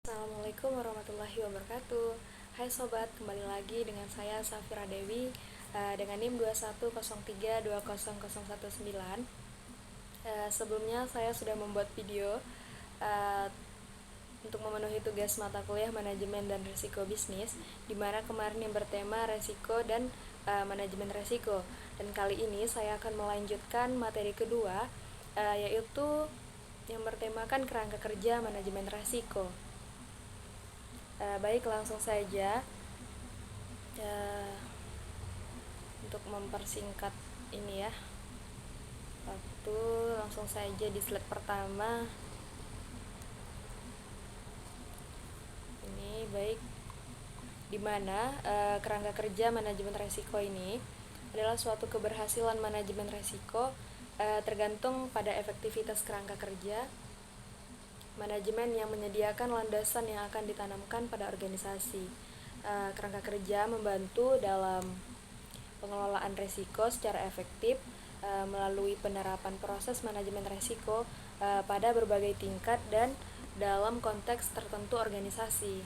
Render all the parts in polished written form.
Assalamualaikum warahmatullahi wabarakatuh. Hai sobat, kembali lagi dengan saya Safira Dewi dengan NIM 210320019. Sebelumnya saya sudah membuat video untuk memenuhi tugas mata kuliah manajemen dan risiko bisnis, di mana kemarin yang bertema risiko dan manajemen risiko. Dan kali ini saya akan melanjutkan materi kedua, yaitu yang bertemakan kerangka kerja manajemen risiko. Baik, langsung saja. Untuk mempersingkat ini ya waktu, langsung saja di slide pertama. Ini baik, dimana kerangka kerja manajemen risiko ini adalah suatu keberhasilan manajemen risiko tergantung pada efektivitas kerangka kerja manajemen yang menyediakan landasan yang akan ditanamkan pada organisasi. Kerangka kerja membantu dalam pengelolaan risiko secara efektif melalui penerapan proses manajemen risiko pada berbagai tingkat dan dalam konteks tertentu organisasi.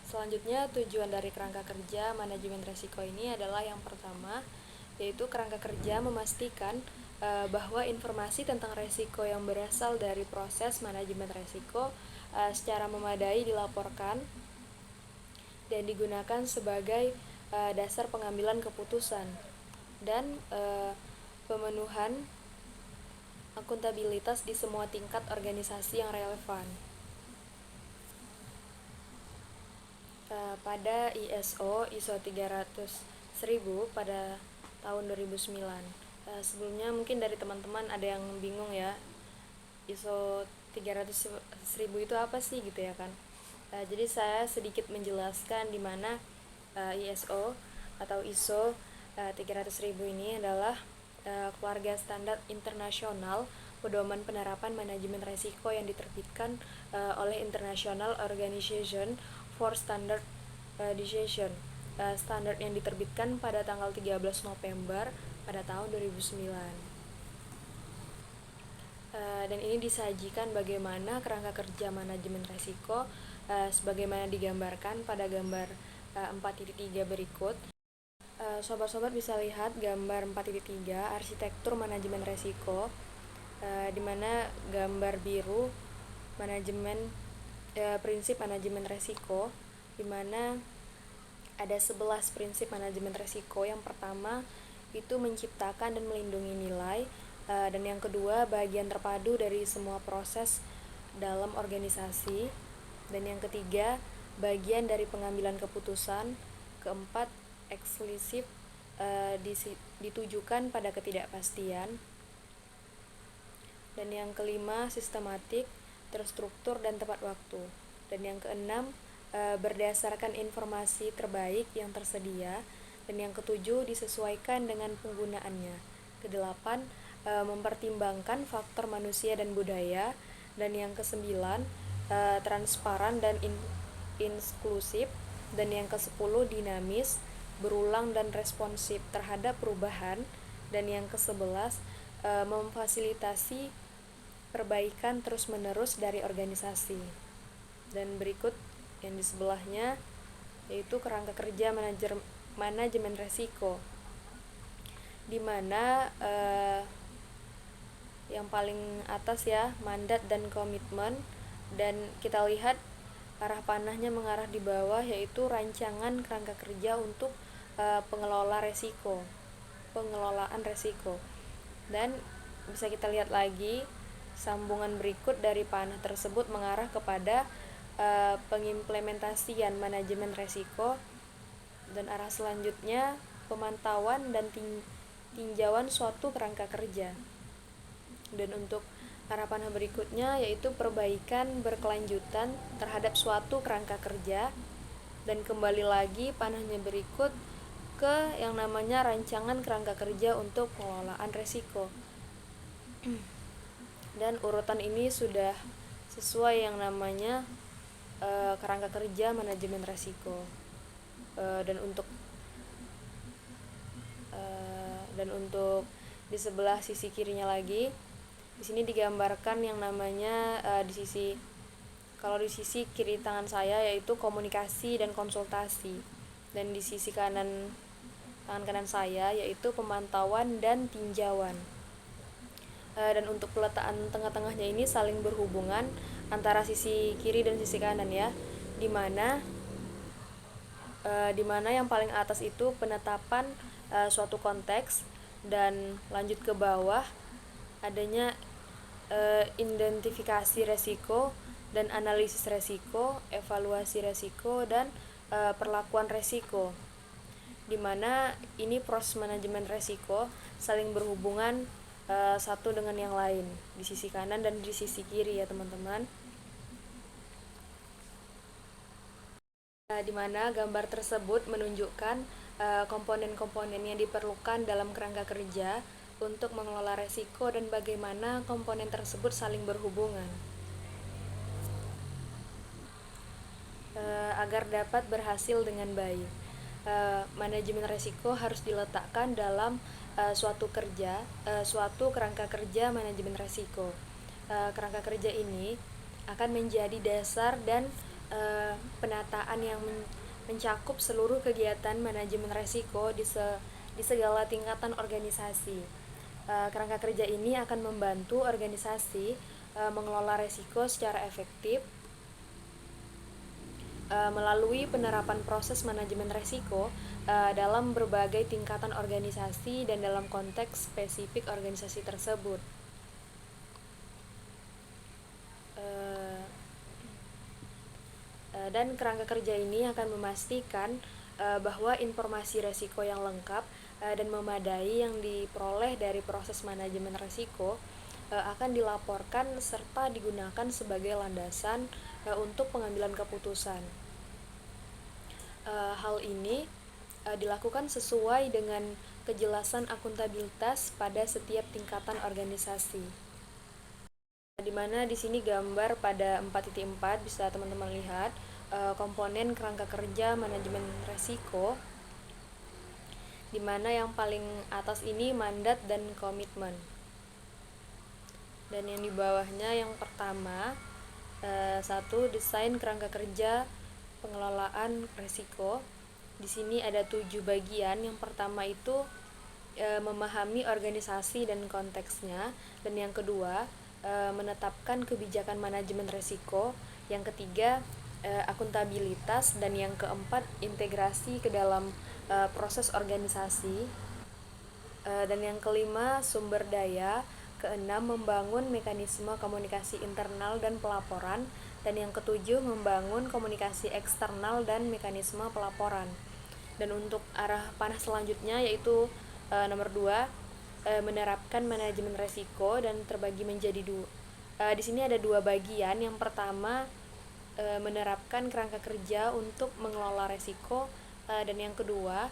Selanjutnya, tujuan dari kerangka kerja manajemen risiko ini adalah yang pertama, yaitu kerangka kerja memastikan bahwa informasi tentang risiko yang berasal dari proses manajemen risiko secara memadai dilaporkan dan digunakan sebagai dasar pengambilan keputusan dan pemenuhan akuntabilitas di semua tingkat organisasi yang relevan. Pada ISO 300.000 pada tahun 2009. Sebelumnya mungkin dari teman-teman ada yang bingung ya, ISO 300.000 itu apa sih gitu ya kan. Jadi saya sedikit menjelaskan di mana ISO atau ISO 300.000 ini adalah keluarga standar internasional pedoman penerapan manajemen risiko yang diterbitkan oleh International Organization for Standardization. Standar yang diterbitkan pada tanggal 13 November pada tahun 2009. Dan ini disajikan bagaimana kerangka kerja manajemen risiko sebagaimana digambarkan pada gambar 4.3 berikut. Sobat-sobat bisa lihat gambar 4.3 arsitektur manajemen risiko, di mana gambar biru manajemen prinsip manajemen risiko, di mana ada 11 prinsip manajemen risiko. Yang pertama itu menciptakan dan melindungi nilai, dan yang kedua bagian terpadu dari semua proses dalam organisasi, dan yang ketiga bagian dari pengambilan keputusan. Keempat, eksklusif, ditujukan pada ketidakpastian, dan yang kelima sistematik, terstruktur dan tepat waktu, dan yang keenam berdasarkan informasi terbaik yang tersedia, dan yang ketujuh disesuaikan dengan penggunaannya. Kedelapan, mempertimbangkan faktor manusia dan budaya, dan yang kesembilan transparan dan inklusif, dan yang kesepuluh dinamis, berulang dan responsif terhadap perubahan, dan yang kesebelas memfasilitasi perbaikan terus-menerus dari organisasi. Dan berikut yang di sebelahnya yaitu kerangka kerja manajemen risiko, di mana yang paling atas ya mandat dan komitmen, dan kita lihat arah panahnya mengarah di bawah, yaitu rancangan kerangka kerja untuk pengelolaan risiko. Dan bisa kita lihat lagi sambungan berikut dari panah tersebut mengarah kepada pengimplementasian manajemen risiko, dan arah selanjutnya pemantauan dan tinjauan suatu kerangka kerja. Dan untuk arah panah berikutnya yaitu perbaikan berkelanjutan terhadap suatu kerangka kerja, dan kembali lagi panahnya berikut ke yang namanya rancangan kerangka kerja untuk pengelolaan risiko. Dan urutan ini sudah sesuai yang namanya kerangka kerja manajemen risiko. Dan untuk di sebelah sisi kirinya lagi, di sini digambarkan yang namanya di sisi Kalau di sisi kiri tangan saya yaitu komunikasi dan konsultasi, dan di sisi tangan kanan saya yaitu pemantauan dan tinjauan. Dan untuk peletakan tengah-tengahnya ini saling berhubungan antara sisi kiri dan sisi kanan ya, dimana yang paling atas itu penetapan suatu konteks, dan lanjut ke bawah adanya identifikasi resiko dan analisis resiko, evaluasi resiko, dan perlakuan resiko, dimana ini proses manajemen resiko saling berhubungan satu dengan yang lain di sisi kanan dan di sisi kiri ya teman-teman. Di mana gambar tersebut menunjukkan komponen-komponen yang diperlukan dalam kerangka kerja untuk mengelola resiko dan bagaimana komponen tersebut saling berhubungan agar dapat berhasil dengan baik. Manajemen resiko harus diletakkan dalam suatu kerangka kerja manajemen resiko. Kerangka kerja ini akan menjadi dasar dan penataan yang mencakup seluruh kegiatan manajemen resiko di segala tingkatan organisasi. Kerangka kerja ini akan membantu organisasi mengelola resiko secara efektif melalui penerapan proses manajemen resiko dalam berbagai tingkatan organisasi dan dalam konteks spesifik organisasi tersebut. Dan kerangka kerja ini akan memastikan bahwa informasi resiko yang lengkap dan memadai yang diperoleh dari proses manajemen resiko akan dilaporkan serta digunakan sebagai landasan untuk pengambilan keputusan. Hal ini dilakukan sesuai dengan kejelasan akuntabilitas pada setiap tingkatan organisasi. Di mana di sini gambar pada 4.4 bisa teman-teman lihat komponen kerangka kerja manajemen resiko, di mana yang paling atas ini mandat dan komitmen. Dan yang di bawahnya yang pertama 1. Desain kerangka kerja pengelolaan resiko. Di sini ada 7 bagian. Yang pertama itu memahami organisasi dan konteksnya, dan yang kedua menetapkan kebijakan manajemen resiko, yang ketiga akuntabilitas, dan yang keempat integrasi ke dalam proses organisasi, dan yang kelima sumber daya, keenam membangun mekanisme komunikasi internal dan pelaporan, dan yang ketujuh membangun komunikasi eksternal dan mekanisme pelaporan. Dan untuk arah panah selanjutnya yaitu nomor 2, menerapkan manajemen resiko, dan terbagi menjadi di sini ada 2 bagian. Yang pertama menerapkan kerangka kerja untuk mengelola resiko, dan yang kedua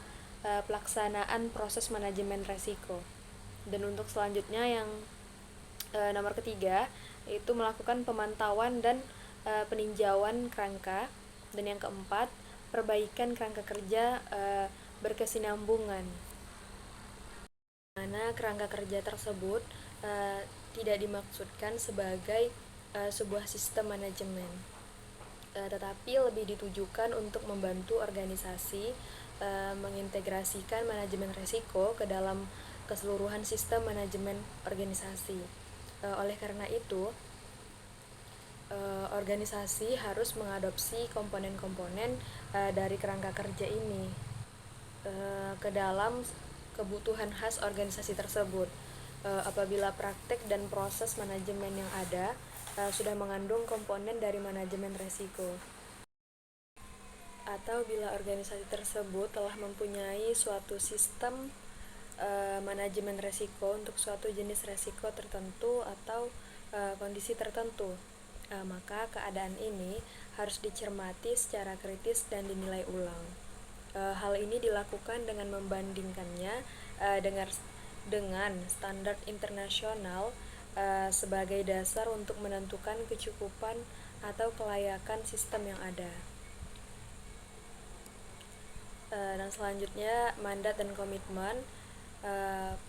pelaksanaan proses manajemen resiko. Dan untuk selanjutnya yang nomor ketiga yaitu melakukan pemantauan dan peninjauan kerangka, dan yang keempat perbaikan kerangka kerja berkesinambungan. Mana kerangka kerja tersebut tidak dimaksudkan sebagai sebuah sistem manajemen, tetapi lebih ditujukan untuk membantu organisasi mengintegrasikan manajemen resiko ke dalam keseluruhan sistem manajemen organisasi. Oleh karena itu, organisasi harus mengadopsi komponen-komponen dari kerangka kerja ini ke dalam kebutuhan khas organisasi tersebut. Apabila praktek dan proses manajemen yang ada sudah mengandung komponen dari manajemen resiko, atau bila organisasi tersebut telah mempunyai suatu sistem manajemen resiko untuk suatu jenis resiko tertentu atau kondisi tertentu, maka keadaan ini harus dicermati secara kritis dan dinilai ulang. Hal ini dilakukan dengan membandingkannya dengan standar internasional sebagai dasar untuk menentukan kecukupan atau kelayakan sistem yang ada. Dan selanjutnya mandat dan komitmen,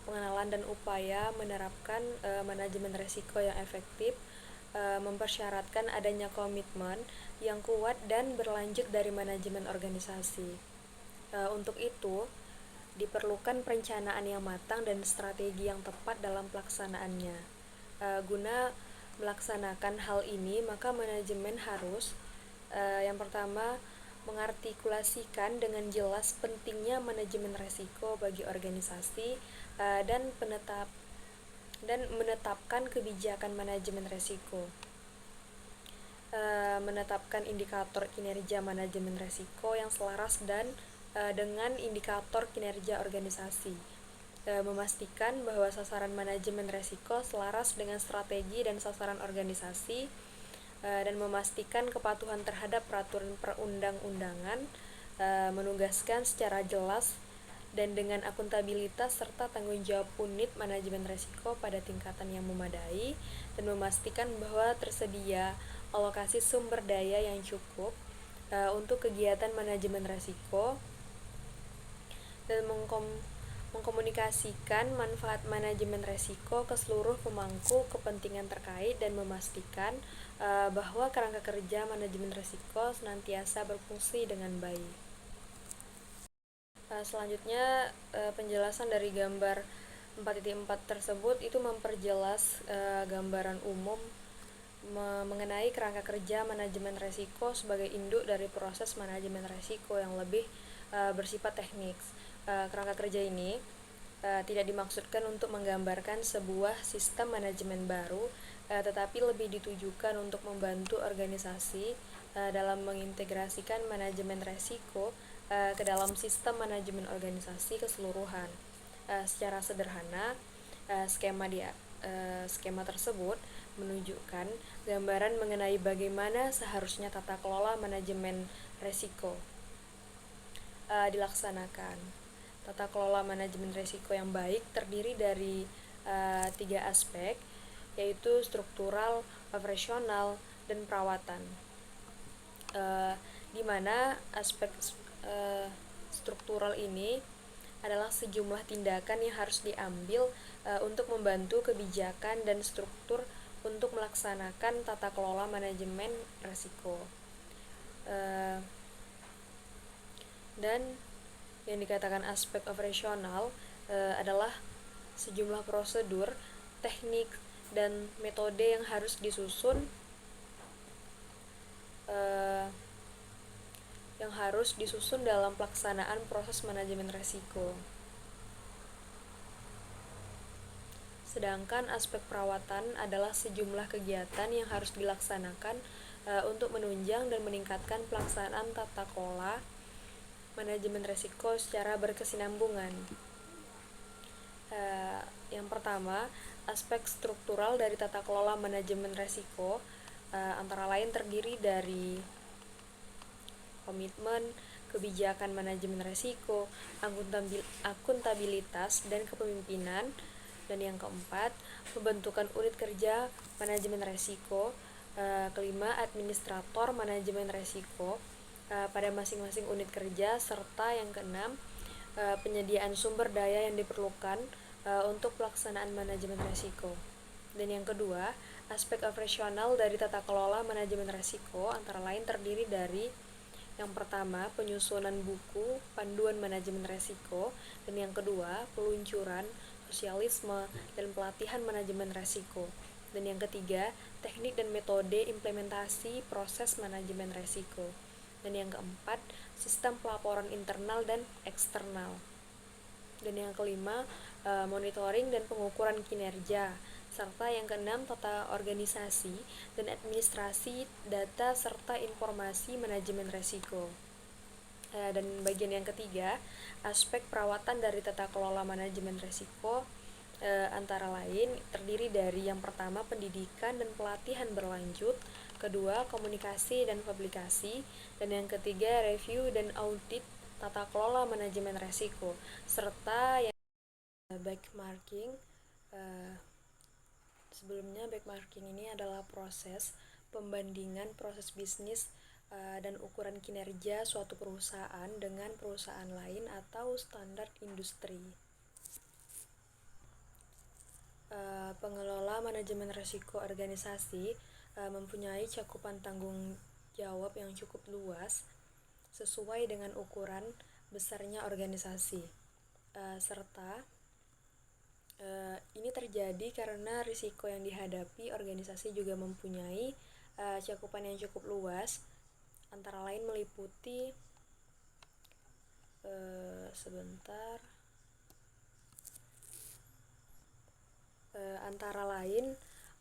pengenalan dan upaya menerapkan manajemen resiko yang efektif mempersyaratkan adanya komitmen yang kuat dan berlanjut dari manajemen organisasi. Untuk itu, diperlukan perencanaan yang matang dan strategi yang tepat dalam pelaksanaannya. Guna melaksanakan hal ini, maka manajemen harus yang pertama mengartikulasikan dengan jelas pentingnya manajemen resiko bagi organisasi dan menetapkan kebijakan manajemen resiko. Menetapkan indikator kinerja manajemen resiko yang selaras dan dengan indikator kinerja organisasi. Memastikan bahwa sasaran manajemen resiko selaras dengan strategi dan sasaran organisasi, dan memastikan kepatuhan terhadap peraturan perundang-undangan, menugaskan secara jelas dan dengan akuntabilitas serta tanggung jawab unit manajemen resiko pada tingkatan yang memadai, dan memastikan bahwa tersedia alokasi sumber daya yang cukup untuk kegiatan manajemen resiko, dan mengkomunikasikan manfaat manajemen resiko ke seluruh pemangku kepentingan terkait dan memastikan bahwa kerangka kerja manajemen resiko senantiasa berfungsi dengan baik. Selanjutnya, penjelasan dari gambar 4.4 tersebut itu memperjelas gambaran umum mengenai kerangka kerja manajemen resiko sebagai induk dari proses manajemen resiko yang lebih bersifat teknik. Kerangka kerja ini tidak dimaksudkan untuk menggambarkan sebuah sistem manajemen baru, tetapi lebih ditujukan untuk membantu organisasi dalam mengintegrasikan manajemen resiko ke dalam sistem manajemen organisasi keseluruhan. Secara sederhana, skema tersebut menunjukkan gambaran mengenai bagaimana seharusnya tata kelola manajemen resiko dilaksanakan. Tata kelola manajemen risiko yang baik terdiri dari 3 aspek, yaitu struktural, operasional, dan perawatan. Di mana aspek struktural ini adalah sejumlah tindakan yang harus diambil untuk membantu kebijakan dan struktur untuk melaksanakan tata kelola manajemen risiko. Dan yang dikatakan aspek operasional adalah sejumlah prosedur, teknik, dan metode yang harus disusun dalam pelaksanaan proses manajemen risiko. Sedangkan aspek perawatan adalah sejumlah kegiatan yang harus dilaksanakan untuk menunjang dan meningkatkan pelaksanaan tata kelola manajemen risiko secara berkesinambungan. Yang pertama, aspek struktural dari tata kelola manajemen risiko antara lain terdiri dari komitmen, kebijakan manajemen risiko, akuntabilitas, dan kepemimpinan. Dan yang keempat, pembentukan unit kerja manajemen risiko. Kelima, administrator manajemen risiko pada masing-masing unit kerja, serta yang keenam, penyediaan sumber daya yang diperlukan untuk pelaksanaan manajemen risiko. Dan yang kedua, aspek operasional dari tata kelola manajemen risiko antara lain terdiri dari yang pertama, penyusunan buku panduan manajemen risiko, dan yang kedua, peluncuran, sosialisme, dan pelatihan manajemen risiko. Dan yang ketiga, teknik dan metode implementasi proses manajemen risiko. Dan yang keempat, sistem pelaporan internal dan eksternal. Dan yang kelima, monitoring dan pengukuran kinerja. Serta yang keenam, tata organisasi dan administrasi data serta informasi manajemen risiko. Dan bagian yang ketiga, aspek perawatan dari tata kelola manajemen risiko antara lain terdiri dari yang pertama, pendidikan dan pelatihan berlanjut, kedua, komunikasi dan publikasi, dan yang ketiga, review dan audit tata kelola manajemen risiko, serta yang benchmarking. Sebelumnya, benchmarking ini adalah proses pembandingan proses bisnis dan ukuran kinerja suatu perusahaan dengan perusahaan lain atau standar industri. Pengelola manajemen risiko organisasi mempunyai cakupan tanggung jawab yang cukup luas sesuai dengan ukuran besarnya organisasi, serta ini terjadi karena risiko yang dihadapi organisasi juga mempunyai cakupan yang cukup luas, antara lain meliputi antara lain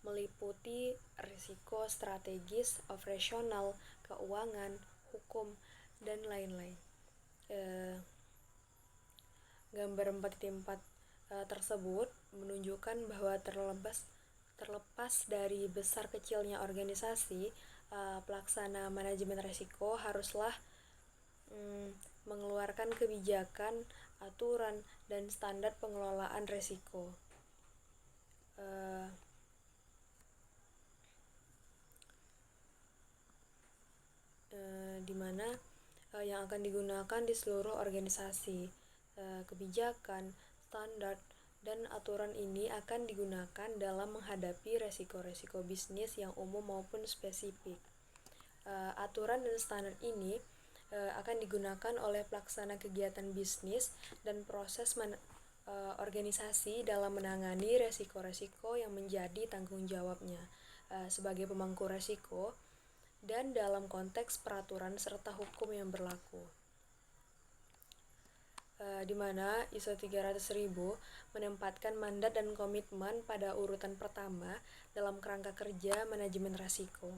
meliputi risiko strategis, operasional, keuangan, hukum, dan lain-lain. Gambar 4.4 tersebut menunjukkan bahwa terlepas dari besar kecilnya organisasi, pelaksana manajemen risiko haruslah mengeluarkan kebijakan, aturan, dan standar pengelolaan risiko. Di mana yang akan digunakan di seluruh organisasi. Kebijakan, standar, dan aturan ini akan digunakan dalam menghadapi resiko-resiko bisnis yang umum maupun spesifik. Aturan dan standar ini akan digunakan oleh pelaksana kegiatan bisnis dan proses organisasi dalam menangani resiko-resiko yang menjadi tanggung jawabnya sebagai pemangku resiko dan dalam konteks peraturan serta hukum yang berlaku. Di mana ISO 300.000 menempatkan mandat dan komitmen pada urutan pertama dalam kerangka kerja manajemen risiko.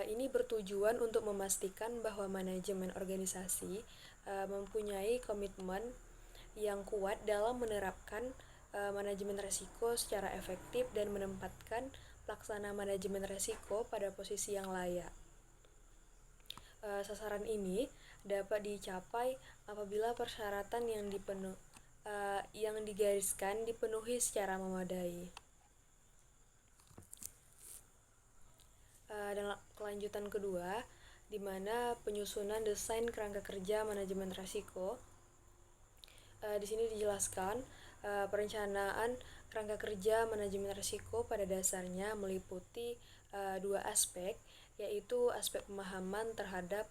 Ini bertujuan untuk memastikan bahwa manajemen organisasi mempunyai komitmen yang kuat dalam menerapkan manajemen risiko secara efektif dan menempatkan pelaksana manajemen risiko pada posisi yang layak. Sasaran ini dapat dicapai apabila persyaratan yang digariskan dipenuhi secara memadai. Dan kelanjutan kedua, di mana penyusunan desain kerangka kerja manajemen risiko. Di sini dijelaskan perencanaan kerangka kerja manajemen risiko pada dasarnya meliputi dua aspek, yaitu aspek pemahaman terhadap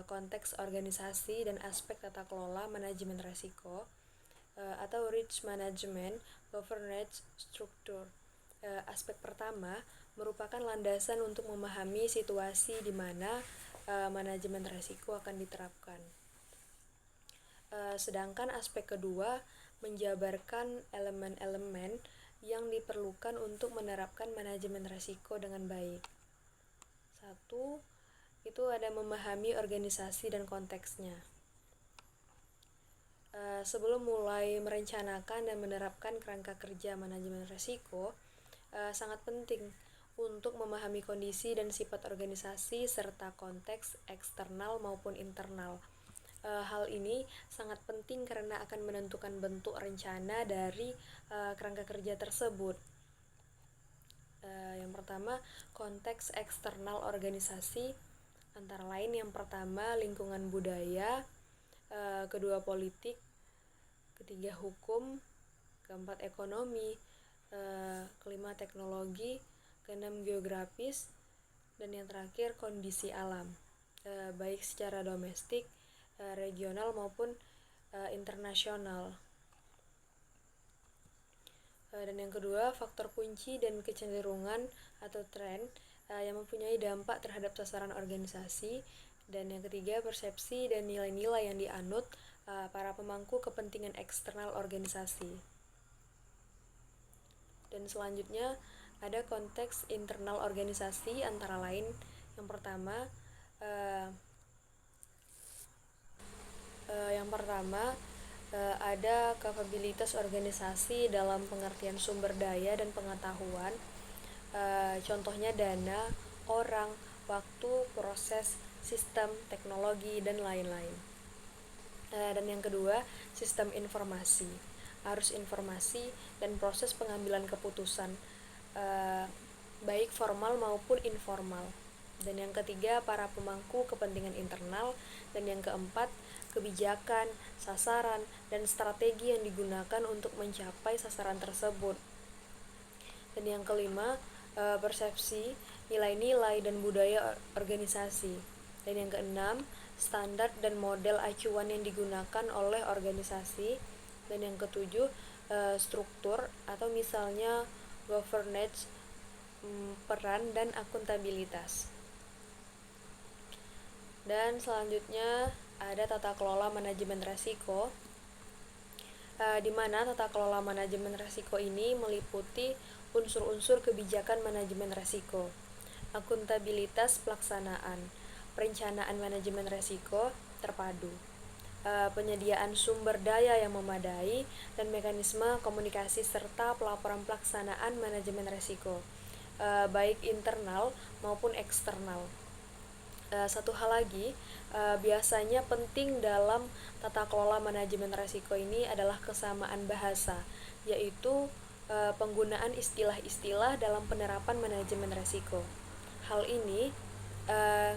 konteks organisasi dan aspek tata kelola manajemen risiko atau risk management governance structure. Aspek pertama merupakan landasan untuk memahami situasi di mana manajemen risiko akan diterapkan. Sedangkan aspek kedua menjabarkan elemen-elemen yang diperlukan untuk menerapkan manajemen risiko dengan baik. 1. Itu ada memahami organisasi dan konteksnya. Sebelum mulai merencanakan dan menerapkan kerangka kerja manajemen risiko, sangat penting untuk memahami kondisi dan sifat organisasi serta konteks eksternal maupun internal. Hal ini sangat penting karena akan menentukan bentuk rencana dari kerangka kerja tersebut. Yang pertama, konteks eksternal organisasi, antara lain yang pertama lingkungan budaya, kedua politik, ketiga hukum, keempat ekonomi, kelima teknologi, keenam geografis, dan yang terakhir kondisi alam, baik secara domestik, regional maupun internasional. Dan yang kedua, faktor kunci dan kecenderungan atau tren yang mempunyai dampak terhadap sasaran organisasi. Dan yang ketiga, persepsi dan nilai-nilai yang dianut para pemangku kepentingan eksternal organisasi. Dan selanjutnya ada konteks internal organisasi, antara lain yang pertama ada kapabilitas organisasi dalam pengertian sumber daya dan pengetahuan, contohnya dana, orang, waktu, proses, sistem, teknologi, dan lain-lain. Dan yang kedua, sistem informasi, arus informasi, dan proses pengambilan keputusan, baik formal maupun informal. Dan yang ketiga, para pemangku kepentingan internal. Dan yang keempat, kebijakan, sasaran, dan strategi yang digunakan untuk mencapai sasaran tersebut. Dan yang kelima, persepsi, nilai-nilai, dan budaya organisasi. Dan yang keenam, standar dan model acuan yang digunakan oleh organisasi. Dan yang ketujuh, struktur atau misalnya governance, peran dan akuntabilitas. Dan selanjutnya ada tata kelola manajemen resiko, di mana tata kelola manajemen resiko ini meliputi unsur-unsur kebijakan manajemen resiko, akuntabilitas pelaksanaan, perencanaan manajemen resiko terpadu, penyediaan sumber daya yang memadai, dan mekanisme komunikasi serta pelaporan pelaksanaan manajemen resiko, baik internal maupun eksternal. Satu hal lagi, biasanya penting dalam tata kelola manajemen resiko ini adalah kesamaan bahasa, yaitu penggunaan istilah-istilah dalam penerapan manajemen resiko. Hal ini uh,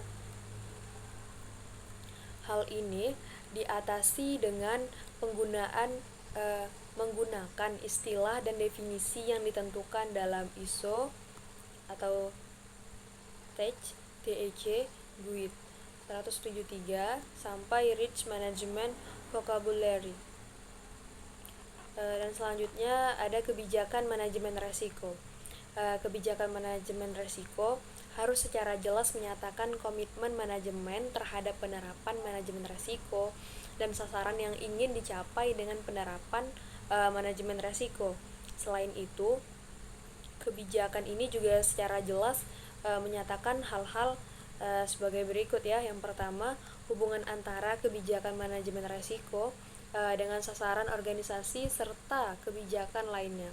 hal ini diatasi dengan menggunakan istilah dan definisi yang ditentukan dalam ISO atau TEC GUID 173 sampai Rich Management Vocabulary. Dan selanjutnya ada kebijakan manajemen resiko. Kebijakan manajemen resiko harus secara jelas menyatakan komitmen manajemen terhadap penerapan manajemen resiko dan sasaran yang ingin dicapai dengan penerapan manajemen resiko. Selain itu, kebijakan ini juga secara jelas menyatakan hal-hal sebagai berikut ya. Yang pertama, hubungan antara kebijakan manajemen resiko dengan sasaran organisasi serta kebijakan lainnya.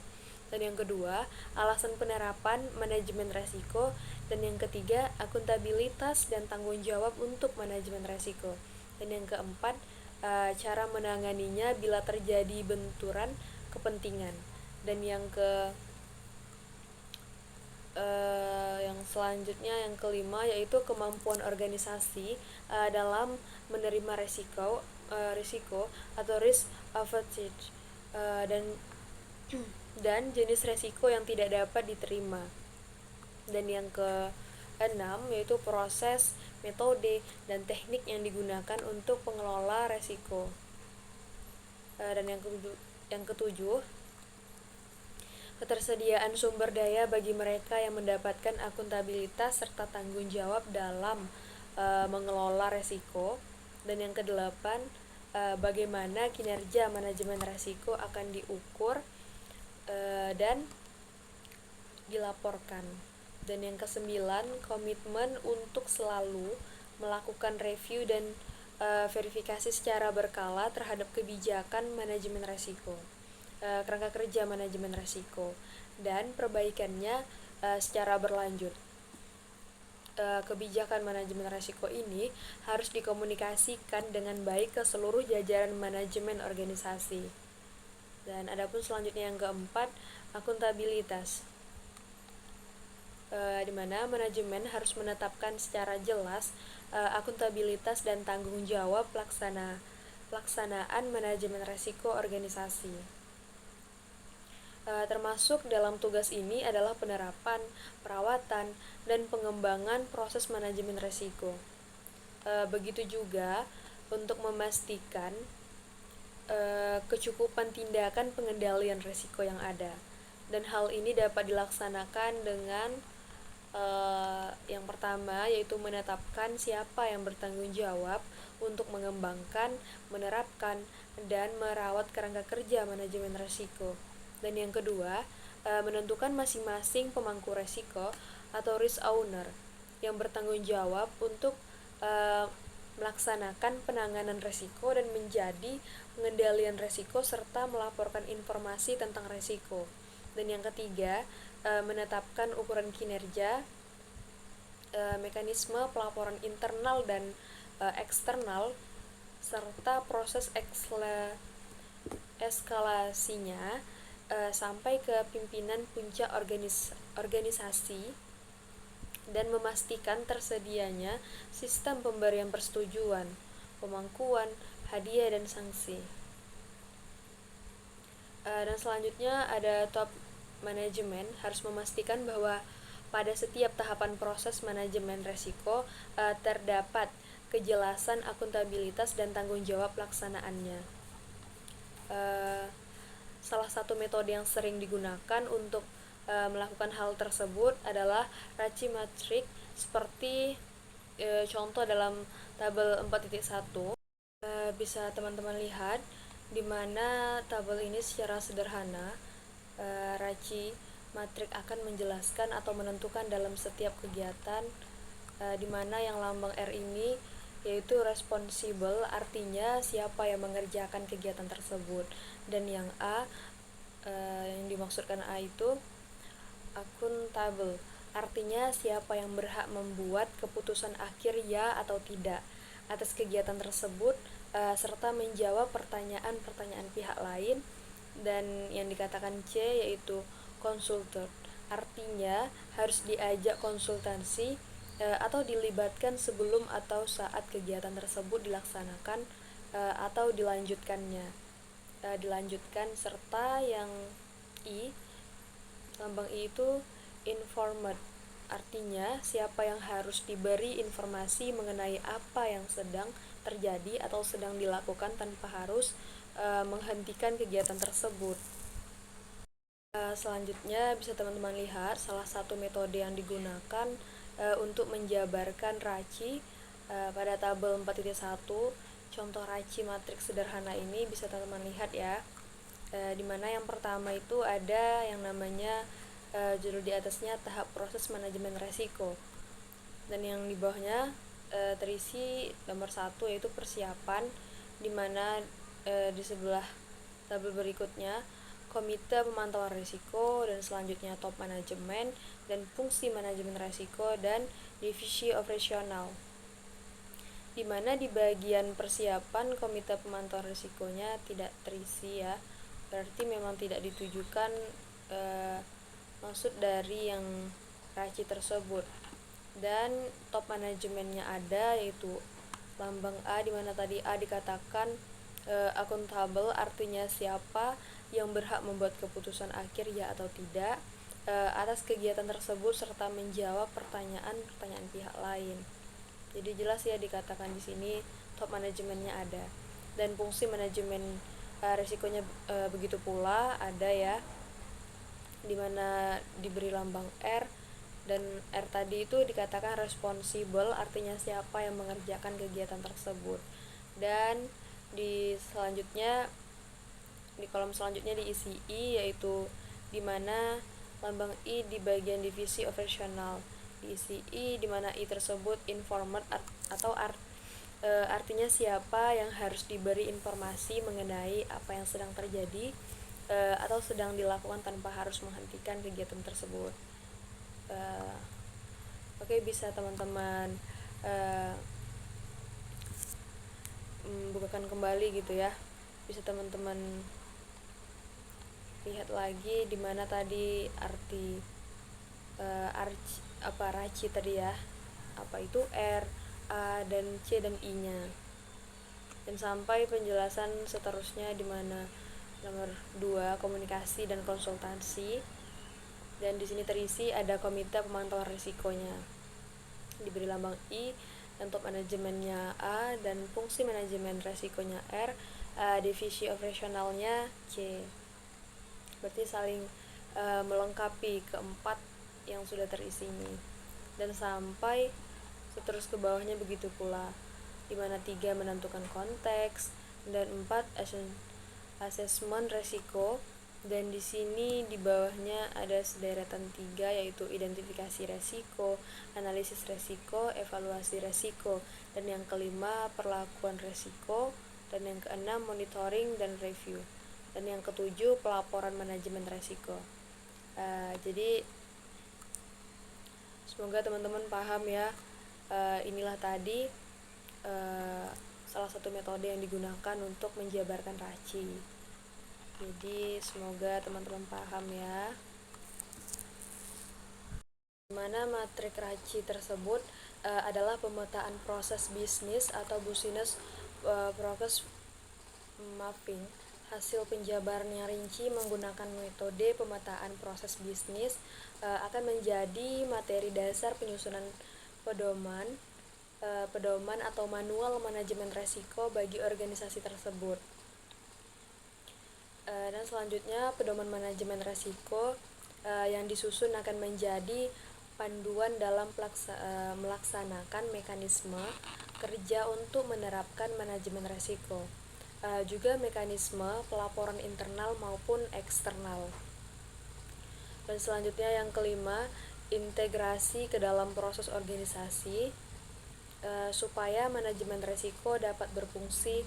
Dan yang kedua, alasan penerapan manajemen resiko. Dan yang ketiga, akuntabilitas dan tanggung jawab untuk manajemen resiko. Dan yang keempat, cara menanganinya bila terjadi benturan kepentingan. Dan yang selanjutnya yang kelima yaitu kemampuan organisasi dalam menerima risiko atau risk average, dan jenis risiko yang tidak dapat diterima. Dan yang keenam yaitu proses, metode, dan teknik yang digunakan untuk pengelola risiko. Dan yang ketujuh, ketersediaan sumber daya bagi mereka yang mendapatkan akuntabilitas serta tanggung jawab dalam mengelola resiko. Dan yang kedelapan, bagaimana kinerja manajemen resiko akan diukur dan dilaporkan. Dan yang kesembilan, komitmen untuk selalu melakukan review dan verifikasi secara berkala terhadap kebijakan manajemen resiko, kerangka kerja manajemen resiko, dan perbaikannya secara berlanjut. Kebijakan manajemen resiko ini harus dikomunikasikan dengan baik ke seluruh jajaran manajemen organisasi. Dan adapun selanjutnya yang keempat, akuntabilitas, di mana manajemen harus menetapkan secara jelas akuntabilitas dan tanggung jawab pelaksanaan manajemen resiko organisasi. Termasuk dalam tugas ini adalah penerapan, perawatan, dan pengembangan proses manajemen risiko. Begitu juga untuk memastikan kecukupan tindakan pengendalian risiko yang ada. Dan hal ini dapat dilaksanakan dengan yang pertama yaitu menetapkan siapa yang bertanggung jawab untuk mengembangkan, menerapkan, dan merawat kerangka kerja manajemen risiko. Dan yang kedua, menentukan masing-masing pemangku resiko atau risk owner yang bertanggung jawab untuk melaksanakan penanganan resiko dan menjadi pengendalian resiko serta melaporkan informasi tentang resiko. Dan yang ketiga, menetapkan ukuran kinerja, mekanisme pelaporan internal dan eksternal, serta proses eskalasinya sampai ke pimpinan puncak organisasi, dan memastikan tersedianya sistem pemberian persetujuan, pemangkuan, hadiah, dan sanksi. Dan selanjutnya ada top manajemen harus memastikan bahwa pada setiap tahapan proses manajemen resiko terdapat kejelasan akuntabilitas dan tanggung jawab pelaksanaannya. Salah satu metode yang sering digunakan untuk melakukan hal tersebut adalah Raci Matrix seperti contoh dalam tabel 4.1. Bisa teman-teman lihat di mana tabel ini secara sederhana Raci Matrix akan menjelaskan atau menentukan dalam setiap kegiatan di mana yang lambang R ini yaitu responsible, artinya siapa yang mengerjakan kegiatan tersebut, dan yang A yang dimaksudkan A itu akuntabel, artinya siapa yang berhak membuat keputusan akhir ya atau tidak atas kegiatan tersebut serta menjawab pertanyaan-pertanyaan pihak lain. Dan yang dikatakan C yaitu konsultan, artinya harus diajak konsultasi atau dilibatkan sebelum atau saat kegiatan tersebut dilaksanakan atau dilanjutkan. Serta yang I, lambang I itu informed, artinya siapa yang harus diberi informasi mengenai apa yang sedang terjadi atau sedang dilakukan tanpa harus menghentikan kegiatan tersebut. Selanjutnya bisa teman-teman lihat salah satu metode yang digunakan untuk menjabarkan Raci pada tabel 4.1. Contoh Raci matriks sederhana ini bisa teman-teman lihat ya, dimana yang pertama itu ada yang namanya judul di atasnya tahap proses manajemen resiko, dan yang di bawahnya terisi nomor 1 yaitu persiapan, dimana di sebelah tabel berikutnya komite pemantauan risiko, dan selanjutnya top manajemen dan fungsi manajemen risiko, dan divisi operasional, dimana di bagian persiapan komite pemantauan risikonya tidak terisi ya, berarti memang tidak ditujukan maksud dari yang Raci tersebut. Dan top manajemennya ada yaitu lambang A, dimana tadi A dikatakan akuntabel, artinya siapa yang berhak membuat keputusan akhir ya atau tidak atas kegiatan tersebut serta menjawab pertanyaan-pertanyaan pihak lain. Jadi jelas ya dikatakan di sini top manajemennya ada, dan fungsi manajemen risikonya begitu pula ada ya, dimana diberi lambang R, dan R tadi itu dikatakan responsible, artinya siapa yang mengerjakan kegiatan tersebut. Dan di kolom selanjutnya diisi I, yaitu dimana lambang I di bagian divisi operasional diisi I, dimana I tersebut informed atau artinya siapa yang harus diberi informasi mengenai apa yang sedang terjadi atau sedang dilakukan tanpa harus menghentikan kegiatan tersebut. Oke, bisa teman-teman bukakan kembali gitu ya, bisa teman-teman lihat lagi di mana tadi arti Raci tadi ya, apa itu R, A, dan C dan I nya, dan sampai penjelasan seterusnya di mana nomor 2 komunikasi dan konsultasi, dan di sini terisi ada komite pemantauan risikonya diberi lambang I, dan top manajemennya A, dan fungsi manajemen risikonya R, divisi operasionalnya C. Berarti saling melengkapi keempat yang sudah terisi ini, dan sampai seterus ke bawahnya begitu pula, dimana 3 menentukan konteks, dan 4 asesmen resiko, dan di sini di bawahnya ada sederetan 3 yaitu identifikasi resiko, analisis resiko, evaluasi resiko, dan yang kelima perlakuan resiko, dan yang keenam monitoring dan review, dan yang ketujuh pelaporan manajemen resiko. Jadi semoga teman-teman paham ya. Inilah tadi salah satu metode yang digunakan untuk menjabarkan Raci. Jadi semoga teman-teman paham ya. Dimana matriks Raci tersebut adalah pemetaan proses bisnis atau business process mapping, hasil penjabaran yang rinci menggunakan metode pemetaan proses bisnis akan menjadi materi dasar penyusunan pedoman atau manual manajemen resiko bagi organisasi tersebut. Dan selanjutnya, pedoman manajemen resiko yang disusun akan menjadi panduan dalam melaksanakan mekanisme kerja untuk menerapkan manajemen resiko. Juga mekanisme pelaporan internal maupun eksternal. Dan selanjutnya yang kelima, integrasi ke dalam proses organisasi supaya manajemen resiko dapat berfungsi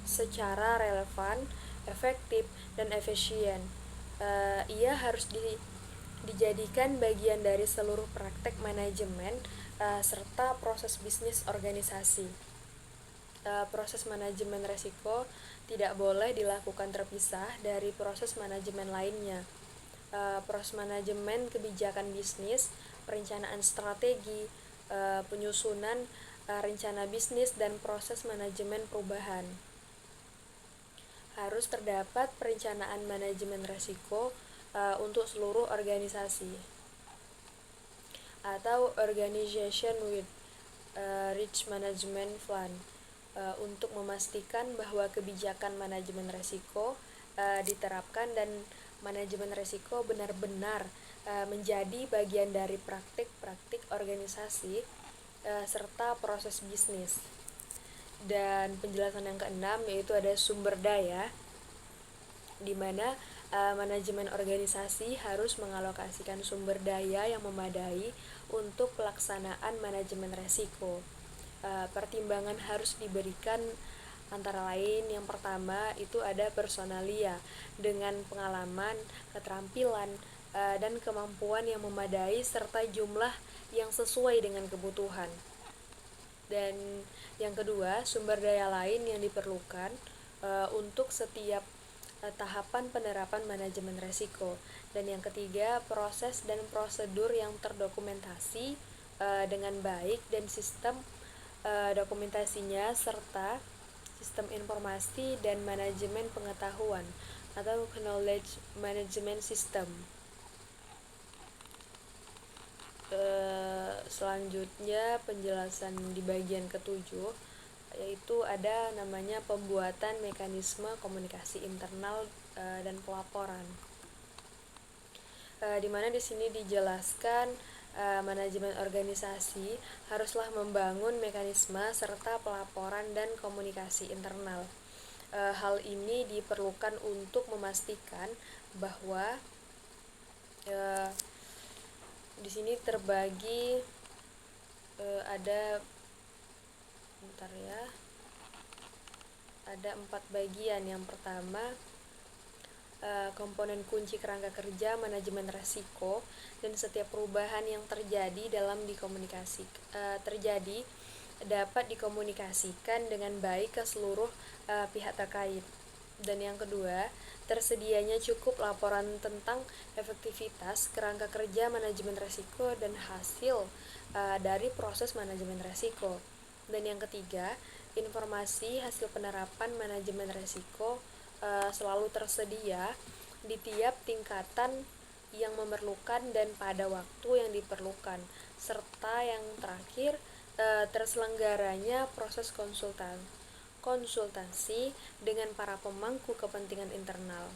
secara relevan, efektif, dan efisien. Ia harus dijadikan bagian dari seluruh praktek manajemen serta proses bisnis organisasi. Proses manajemen resiko tidak boleh dilakukan terpisah dari proses manajemen lainnya. Proses manajemen kebijakan bisnis, perencanaan strategi, penyusunan rencana bisnis, dan proses manajemen perubahan. Harus terdapat perencanaan manajemen resiko untuk seluruh organisasi atau organization with risk management plan untuk memastikan bahwa kebijakan manajemen resiko diterapkan dan manajemen resiko benar-benar menjadi bagian dari praktik-praktik organisasi serta proses bisnis. Dan penjelasan yang keenam yaitu ada sumber daya, di mana manajemen organisasi harus mengalokasikan sumber daya yang memadai untuk pelaksanaan manajemen resiko. Pertimbangan harus diberikan antara lain yang pertama itu ada personalia dengan pengalaman, keterampilan, dan kemampuan yang memadai serta jumlah yang sesuai dengan kebutuhan. Dan yang kedua, sumber daya lain yang diperlukan untuk setiap tahapan penerapan manajemen resiko. Dan yang ketiga, proses dan prosedur yang terdokumentasi dengan baik dan sistem dokumentasinya serta sistem informasi dan manajemen pengetahuan atau knowledge management system. Selanjutnya penjelasan di bagian ketujuh yaitu ada namanya pembuatan mekanisme komunikasi internal dan pelaporan. Di mana di sini dijelaskan manajemen organisasi haruslah membangun mekanisme serta pelaporan dan komunikasi internal. Hal ini diperlukan untuk memastikan bahwa di sini terbagi ada 4 bagian. Yang pertama, komponen kunci kerangka kerja manajemen resiko dan setiap perubahan yang terjadi dapat dikomunikasikan dengan baik ke seluruh pihak terkait. Dan yang kedua, tersedianya cukup laporan tentang efektivitas kerangka kerja manajemen resiko dan hasil dari proses manajemen resiko. Dan yang ketiga, informasi hasil penerapan manajemen resiko selalu tersedia di tiap tingkatan yang memerlukan dan pada waktu yang diperlukan, serta yang terakhir terselenggaranya proses konsultasi dengan para pemangku kepentingan internal.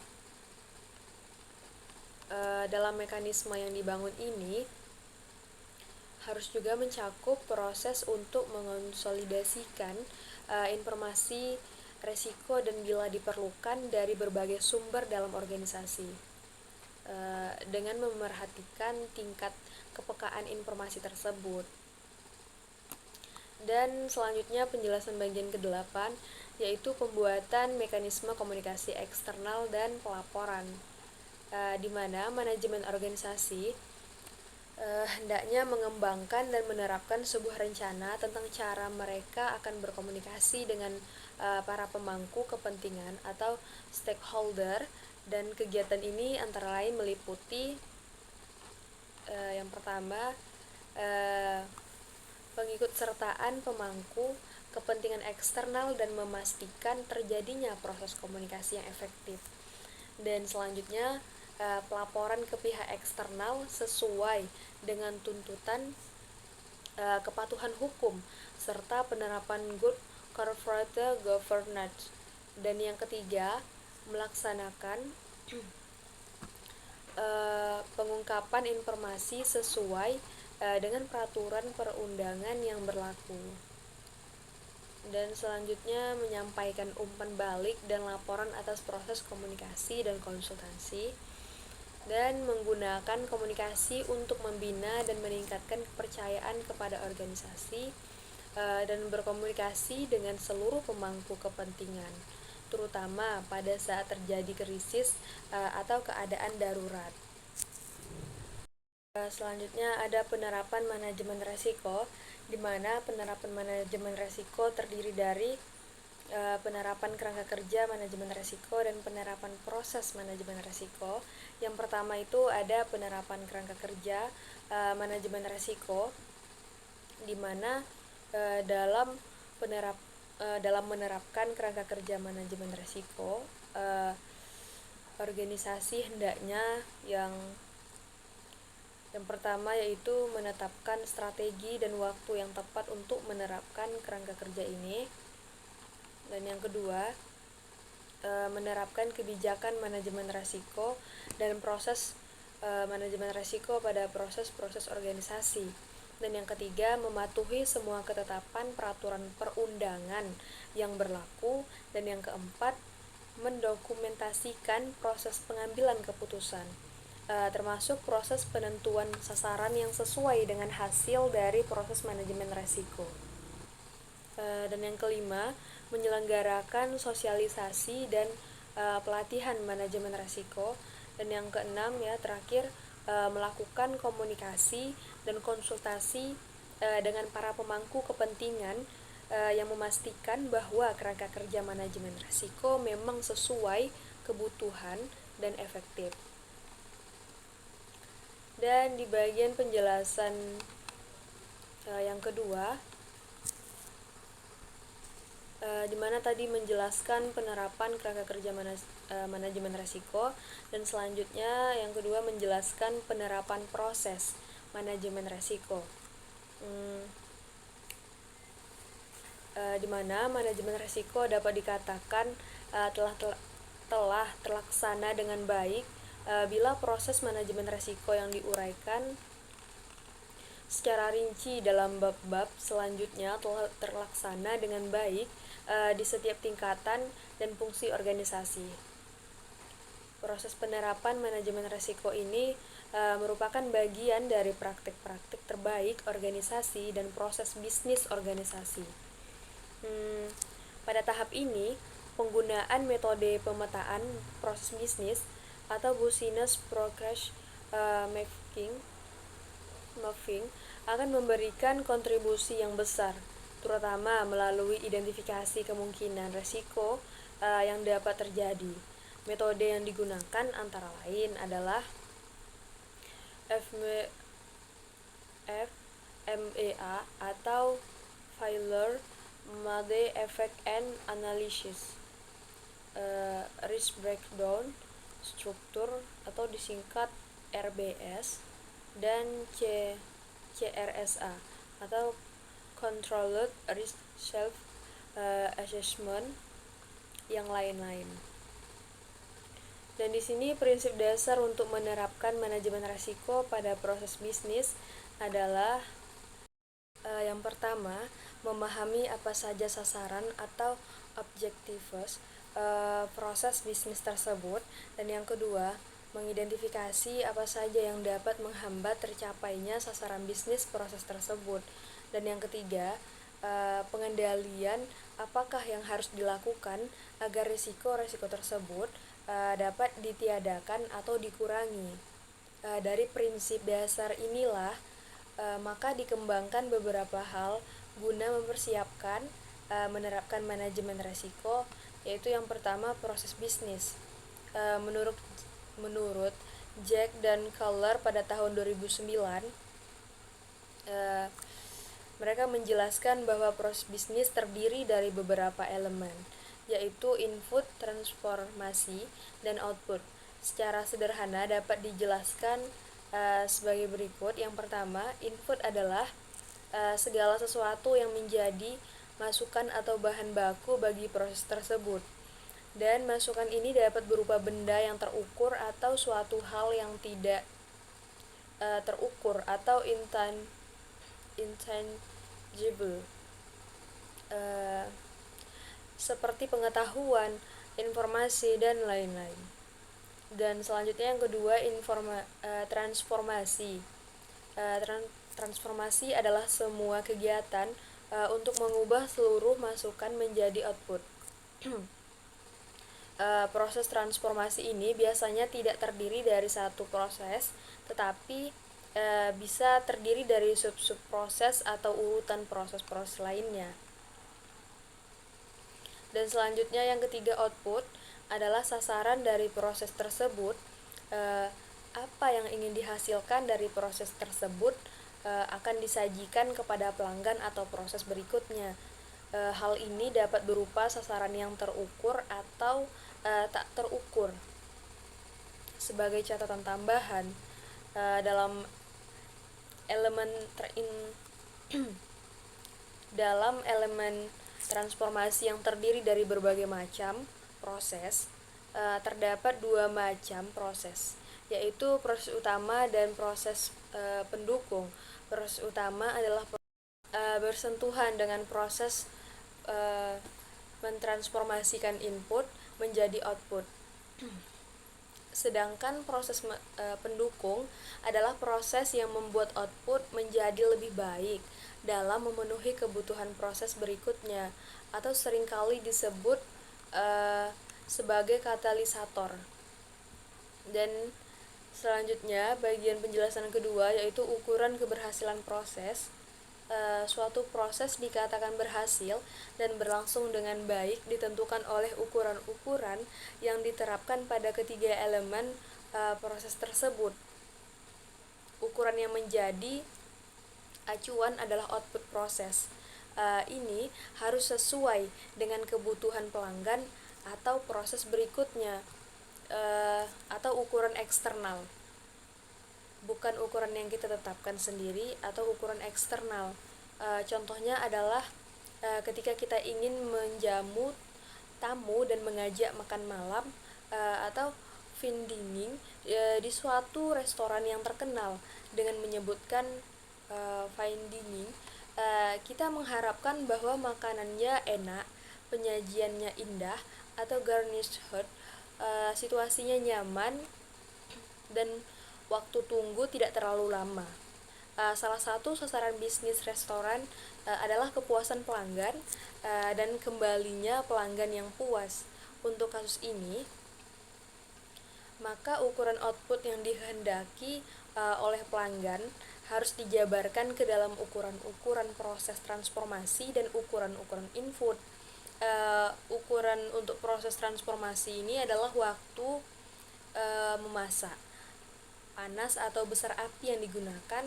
Dalam mekanisme yang dibangun ini harus juga mencakup proses untuk mengonsolidasikan informasi resiko dan bila diperlukan dari berbagai sumber dalam organisasi dengan memerhatikan tingkat kepekaan informasi tersebut. Dan selanjutnya penjelasan bagian ke-8 yaitu pembuatan mekanisme komunikasi eksternal dan pelaporan, di mana manajemen organisasi hendaknya mengembangkan dan menerapkan sebuah rencana tentang cara mereka akan berkomunikasi dengan para pemangku kepentingan atau stakeholder, dan kegiatan ini antara lain meliputi yang pertama pengikutsertaan pemangku kepentingan eksternal dan memastikan terjadinya proses komunikasi yang efektif. Dan selanjutnya, pelaporan ke pihak eksternal sesuai dengan tuntutan kepatuhan hukum serta penerapan good corporate governance. Dan yang ketiga, melaksanakan pengungkapan informasi sesuai dengan peraturan perundangan yang berlaku. Dan selanjutnya menyampaikan umpan balik dan laporan atas proses komunikasi dan konsultasi, dan menggunakan komunikasi untuk membina dan meningkatkan kepercayaan kepada organisasi, dan berkomunikasi dengan seluruh pemangku kepentingan, terutama pada saat terjadi krisis atau keadaan darurat. Selanjutnya ada penerapan manajemen resiko, di mana penerapan manajemen resiko terdiri dari penerapan kerangka kerja manajemen resiko dan penerapan proses manajemen resiko. Yang pertama itu ada penerapan kerangka kerja manajemen resiko, di mana dalam menerapkan kerangka kerja manajemen resiko, organisasi hendaknya yang pertama yaitu menetapkan strategi dan waktu yang tepat untuk menerapkan kerangka kerja ini. Dan yang kedua, menerapkan kebijakan manajemen risiko dan proses manajemen risiko pada proses-proses organisasi. Dan yang ketiga, mematuhi semua ketetapan peraturan perundangan yang berlaku. Dan yang keempat, mendokumentasikan proses pengambilan keputusan, termasuk proses penentuan sasaran yang sesuai dengan hasil dari proses manajemen risiko. Dan yang kelima, menyelenggarakan sosialisasi dan pelatihan manajemen risiko. Dan yang keenam ya terakhir, melakukan komunikasi dan konsultasi dengan para pemangku kepentingan yang memastikan bahwa kerangka kerja manajemen risiko memang sesuai kebutuhan dan efektif. Dan di bagian penjelasan yang kedua, di mana tadi menjelaskan penerapan kerangka kerja manajemen risiko, dan selanjutnya yang kedua menjelaskan penerapan proses manajemen risiko. Di mana manajemen risiko dapat dikatakan telah terlaksana dengan baik bila proses manajemen risiko yang diuraikan secara rinci dalam bab-bab selanjutnya telah terlaksana dengan baik di setiap tingkatan dan fungsi organisasi. Proses penerapan manajemen risiko ini merupakan bagian dari praktik-praktik terbaik organisasi dan proses bisnis organisasi. Pada tahap ini, penggunaan metode pemetaan proses bisnis atau business process mapping akan memberikan kontribusi yang besar, terutama melalui identifikasi kemungkinan risiko yang dapat terjadi. Metode yang digunakan antara lain adalah FMEA atau Failure Mode Effect and Analysis, Risk Breakdown Struktur atau disingkat RBS, dan CRSA atau Controlled Risk Self Assessment yang lain-lain. Dan di sini prinsip dasar untuk menerapkan manajemen risiko pada proses bisnis adalah yang pertama, memahami apa saja sasaran atau objectives proses bisnis tersebut. Dan yang kedua, mengidentifikasi apa saja yang dapat menghambat tercapainya sasaran bisnis proses tersebut. Dan yang ketiga, pengendalian apakah yang harus dilakukan agar risiko-risiko tersebut dapat ditiadakan atau dikurangi. Dari prinsip dasar inilah maka dikembangkan beberapa hal guna mempersiapkan menerapkan manajemen risiko, yaitu yang pertama proses bisnis. Menurut Jack dan Keller pada tahun 2009, Mereka menjelaskan bahwa proses bisnis terdiri dari beberapa elemen, yaitu input, transformasi, dan output. Secara sederhana dapat dijelaskan sebagai berikut. Yang pertama, input adalah segala sesuatu yang menjadi masukan atau bahan baku bagi proses tersebut. Dan masukan ini dapat berupa benda yang terukur atau suatu hal yang tidak terukur atau intangible, seperti pengetahuan, informasi, dan lain-lain. Dan selanjutnya yang kedua, transformasi. Transformasi adalah semua kegiatan untuk mengubah seluruh masukan menjadi output. Proses transformasi ini biasanya tidak terdiri dari satu proses, tetapi bisa terdiri dari sub-sub proses atau urutan proses-proses lainnya. Dan selanjutnya yang ketiga, output adalah sasaran dari proses tersebut. Apa yang ingin dihasilkan dari proses tersebut akan disajikan kepada pelanggan atau proses berikutnya. Hal ini dapat berupa sasaran yang terukur atau tak terukur. Sebagai catatan tambahan, dalam elemen transformasi yang terdiri dari berbagai macam proses, terdapat dua macam proses, yaitu proses utama dan proses pendukung. Proses utama adalah bersentuhan dengan proses mentransformasikan input menjadi output. Sedangkan proses pendukung adalah proses yang membuat output menjadi lebih baik dalam memenuhi kebutuhan proses berikutnya, atau seringkali disebut sebagai katalisator. Dan selanjutnya bagian penjelasan kedua, yaitu ukuran keberhasilan proses. Suatu proses dikatakan berhasil dan berlangsung dengan baik ditentukan oleh ukuran-ukuran yang diterapkan pada ketiga elemen proses tersebut. Ukuran yang menjadi acuan adalah output proses. Ini harus sesuai dengan kebutuhan pelanggan atau proses berikutnya, atau ukuran eksternal, bukan ukuran yang kita tetapkan sendiri atau ukuran eksternal. Contohnya adalah ketika kita ingin menjamu tamu dan mengajak makan malam atau fine dining di suatu restoran yang terkenal dengan menyebutkan fine dining, kita mengharapkan bahwa makanannya enak, penyajiannya indah, atau garnished, situasinya nyaman, dan waktu tunggu tidak terlalu lama. Salah satu sasaran bisnis restoran adalah kepuasan pelanggan dan kembalinya pelanggan yang puas. Untuk kasus ini, maka ukuran output yang dikehendaki oleh pelanggan harus dijabarkan ke dalam ukuran-ukuran proses transformasi dan ukuran-ukuran input. Ukuran untuk proses transformasi ini adalah waktu memasak, panas atau besar api yang digunakan,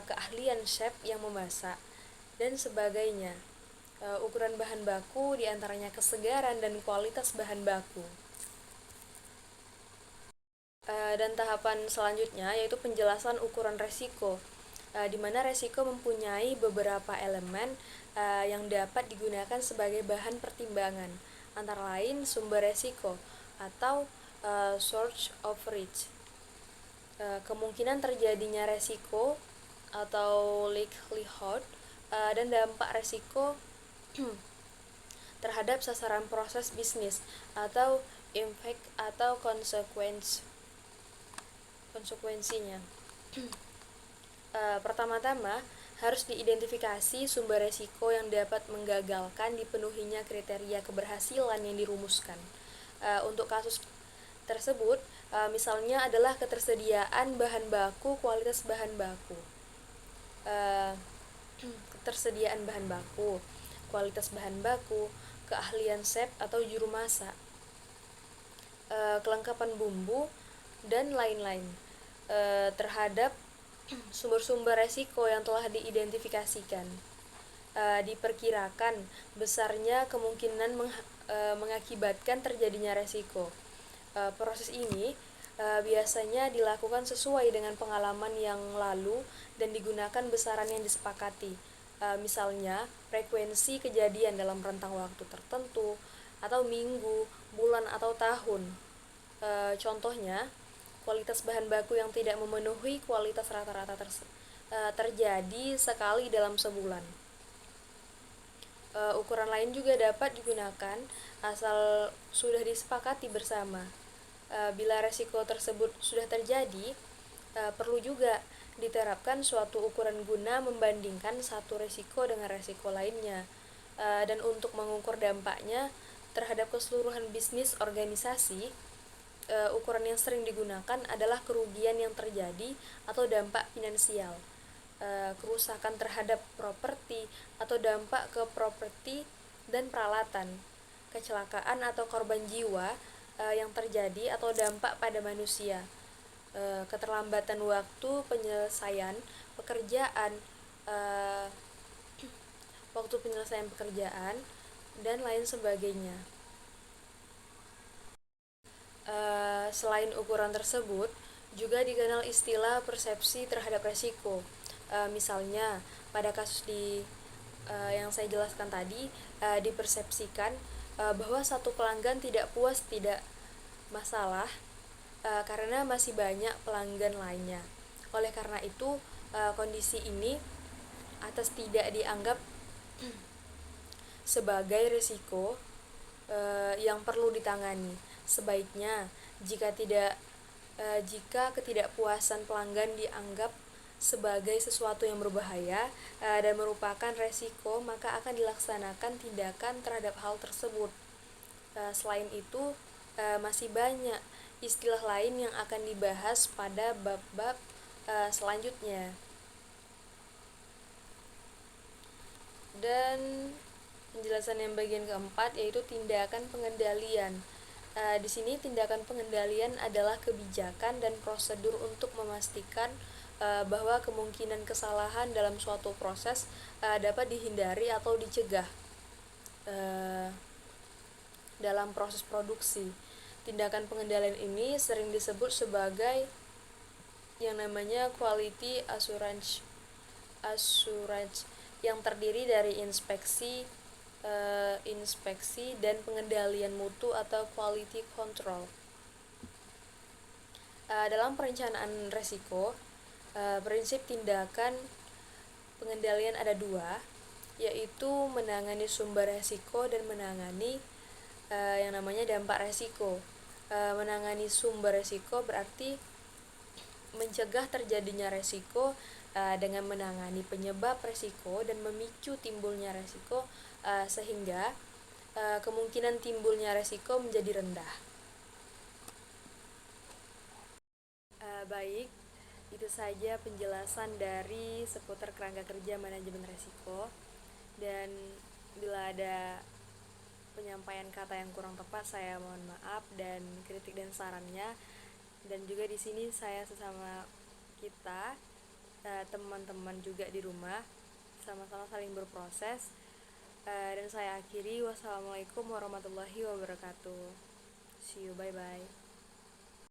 keahlian chef yang memasak, dan sebagainya. Ukuran bahan baku diantaranya kesegaran dan kualitas bahan baku. Dan tahapan selanjutnya yaitu penjelasan ukuran resiko, di mana resiko mempunyai beberapa elemen yang dapat digunakan sebagai bahan pertimbangan, antara lain sumber resiko atau source of risk, kemungkinan terjadinya resiko atau likelihood, dan dampak resiko terhadap sasaran proses bisnis atau impact atau konsekuensinya. Pertama-tama harus diidentifikasi sumber resiko yang dapat menggagalkan dipenuhinya kriteria keberhasilan yang dirumuskan. Untuk kasus tersebut, misalnya adalah ketersediaan bahan baku, kualitas bahan baku. Ketersediaan bahan baku, kualitas bahan baku, keahlian chef atau juru masak, kelengkapan bumbu, dan lain-lain. Terhadap sumber-sumber resiko yang telah diidentifikasikan. Diperkirakan besarnya kemungkinan mengakibatkan terjadinya resiko. Proses ini biasanya dilakukan sesuai dengan pengalaman yang lalu dan digunakan besaran yang disepakati. Misalnya, frekuensi kejadian dalam rentang waktu tertentu, atau minggu, bulan, atau tahun. Contohnya, kualitas bahan baku yang tidak memenuhi kualitas rata-rata terjadi sekali dalam sebulan. Ukuran lain juga dapat digunakan asal sudah disepakati bersama. Bila resiko tersebut sudah terjadi, perlu juga diterapkan suatu ukuran guna membandingkan satu resiko dengan resiko lainnya. Dan untuk mengukur dampaknya terhadap keseluruhan bisnis organisasi, ukuran yang sering digunakan adalah kerugian yang terjadi atau dampak finansial, kerusakan terhadap properti atau dampak ke properti dan peralatan, kecelakaan atau korban jiwa yang terjadi atau dampak pada manusia, keterlambatan waktu penyelesaian pekerjaan, dan lain sebagainya. Selain ukuran tersebut, juga dikenal istilah persepsi terhadap resiko. Misalnya, pada kasus yang saya jelaskan tadi, dipersepsikan bahwa satu pelanggan tidak puas tidak masalah karena masih banyak pelanggan lainnya. Oleh karena itu, kondisi ini atas tidak dianggap sebagai risiko yang perlu ditangani. Sebaiknya jika ketidakpuasan pelanggan dianggap sebagai sesuatu yang berbahaya dan merupakan resiko, maka akan dilaksanakan tindakan terhadap hal tersebut. Selain itu, masih banyak istilah lain yang akan dibahas pada bab-bab selanjutnya. Dan penjelasan yang bagian keempat yaitu tindakan pengendalian. Di sini tindakan pengendalian adalah kebijakan dan prosedur untuk memastikan bahwa kemungkinan kesalahan dalam suatu proses dapat dihindari atau dicegah dalam proses produksi. Tindakan pengendalian ini sering disebut sebagai yang namanya quality assurance yang terdiri dari inspeksi dan pengendalian mutu atau quality control. Dalam perencanaan resiko, prinsip tindakan pengendalian ada dua, yaitu menangani sumber resiko dan menangani yang namanya dampak resiko. Menangani sumber resiko berarti mencegah terjadinya resiko dengan menangani penyebab resiko dan memicu timbulnya resiko sehingga kemungkinan timbulnya resiko menjadi rendah. Baik, itu saja penjelasan dari seputar kerangka kerja manajemen resiko. Dan bila ada penyampaian kata yang kurang tepat, saya mohon maaf, dan kritik dan sarannya. Dan juga di sini saya sesama kita, teman-teman juga di rumah, sama-sama saling berproses. Dan saya akhiri, wassalamualaikum warahmatullahi wabarakatuh. See you, bye bye.